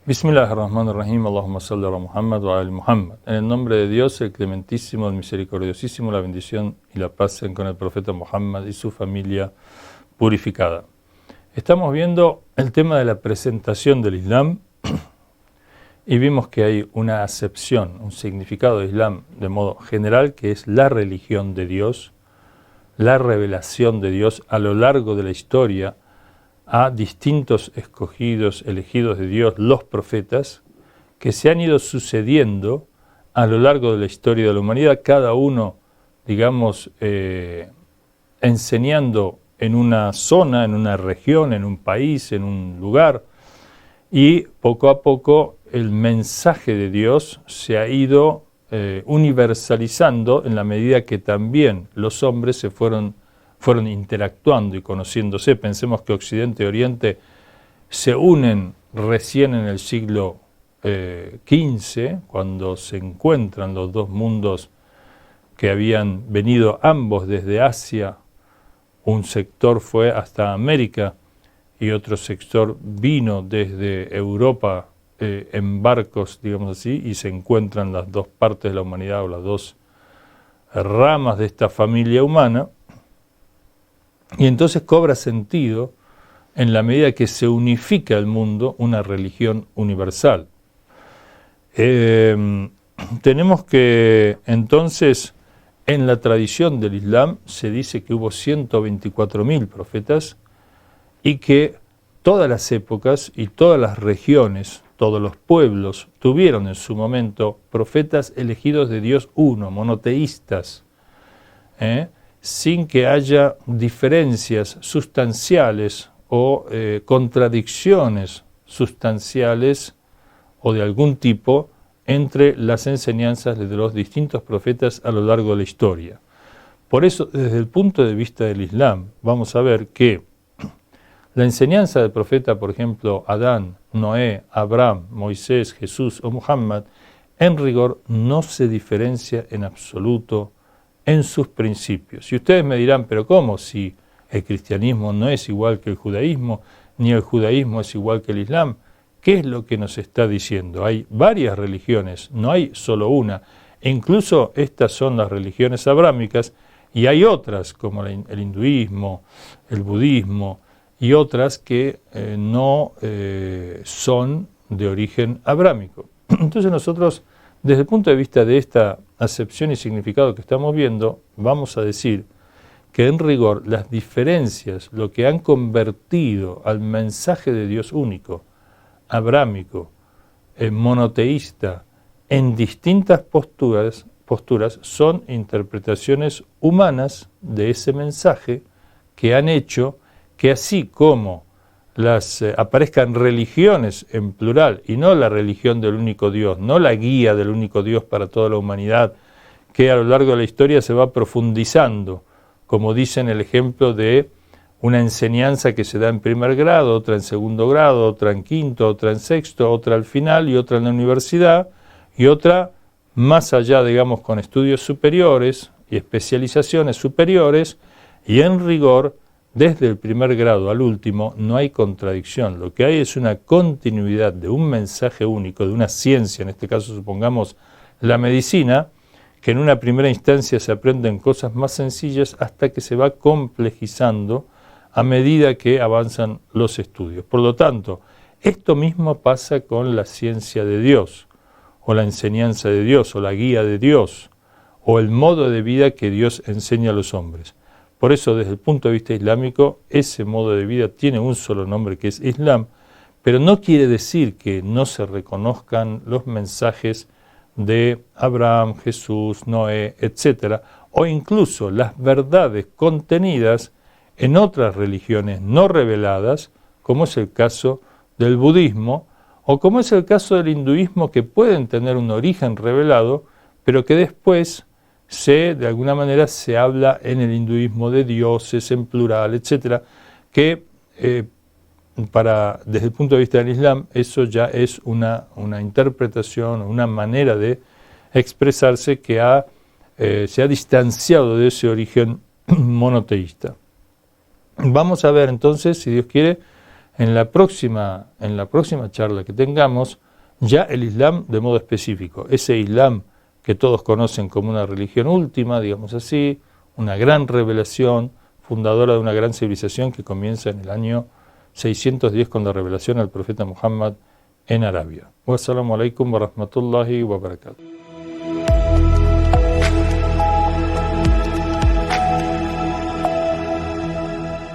Bismillahirrahmanirrahim, Allahumma salli ala Muhammad wa ali Muhammad. En el nombre de Dios, el clementísimo, el misericordiosísimo, la bendición y la paz sean con el profeta Muhammad y su familia purificada. Estamos viendo el tema de la presentación del Islam y vimos que hay una acepción, un significado de Islam de modo general, que es la religión de Dios, la revelación de Dios a lo largo de la historia a distintos escogidos, elegidos de Dios, los profetas, que se han ido sucediendo a lo largo de la historia de la humanidad, cada uno, digamos, enseñando en una zona, en una región, en un país, en un lugar, y poco a poco el mensaje de Dios se ha ido universalizando en la medida que también los hombres se fueron interactuando y conociéndose. Pensemos que Occidente y Oriente se unen recién en el siglo XV, cuando se encuentran los dos mundos que habían venido ambos desde Asia. Un sector fue hasta América y otro sector vino desde Europa en barcos, digamos así, y se encuentran las dos partes de la humanidad o las dos ramas de esta familia humana. Y entonces cobra sentido, en la medida que se unifica el mundo, una religión universal. Tenemos que, entonces, en la tradición del Islam se dice que hubo 124.000 profetas y que todas las épocas y todas las regiones, todos los pueblos, tuvieron en su momento profetas elegidos de Dios uno, monoteístas, sin que haya diferencias sustanciales o contradicciones sustanciales o de algún tipo entre las enseñanzas de los distintos profetas a lo largo de la historia. Por eso, desde el punto de vista del Islam, vamos a ver que la enseñanza del profeta, por ejemplo, Adán, Noé, Abraham, Moisés, Jesús o Muhammad, en rigor no se diferencia en absoluto en sus principios. Y ustedes me dirán, pero ¿cómo? Si el cristianismo no es igual que el judaísmo, ni el judaísmo es igual que el Islam. ¿Qué es lo que nos está diciendo? Hay varias religiones, no hay solo una. E incluso estas son las religiones abrámicas, y hay otras como el hinduismo, el budismo, y otras que no son de origen abrámico. Entonces nosotros, desde el punto de vista de esta acepción y significado que estamos viendo, vamos a decir que en rigor las diferencias, lo que han convertido al mensaje de Dios único, abrámico, monoteísta, en distintas posturas son interpretaciones humanas de ese mensaje que han hecho que así como aparezcan religiones en plural, y no la religión del único Dios, no la guía del único Dios para toda la humanidad, que a lo largo de la historia se va profundizando, como dice en el ejemplo de una enseñanza que se da en primer grado, otra en segundo grado, otra en quinto, otra en sexto, otra al final y otra en la universidad, y otra más allá, digamos, con estudios superiores y especializaciones superiores, y en rigor, desde el primer grado al último, no hay contradicción. Lo que hay es una continuidad de un mensaje único, de una ciencia, en este caso supongamos la medicina, que en una primera instancia se aprenden cosas más sencillas hasta que se va complejizando a medida que avanzan los estudios. Por lo tanto, esto mismo pasa con la ciencia de Dios, o la enseñanza de Dios, o la guía de Dios, o el modo de vida que Dios enseña a los hombres. Por eso, desde el punto de vista islámico, ese modo de vida tiene un solo nombre, que es Islam, pero no quiere decir que no se reconozcan los mensajes de Abraham, Jesús, Noé, etc., o incluso las verdades contenidas en otras religiones no reveladas, como es el caso del budismo, o como es el caso del hinduismo, que pueden tener un origen revelado, pero que después de alguna manera se habla en el hinduismo de dioses en plural, etc., que desde el punto de vista del Islam, eso ya es una interpretación, una manera de expresarse que se ha distanciado de ese origen monoteísta. Vamos a ver entonces, si Dios quiere, en la próxima charla que tengamos, ya el Islam de modo específico, ese Islam que todos conocen como una religión última, digamos así, una gran revelación, fundadora de una gran civilización que comienza en el año 610 con la revelación al profeta Muhammad en Arabia. Wassalamu alaikum wa rahmatullahi wa barakatuh.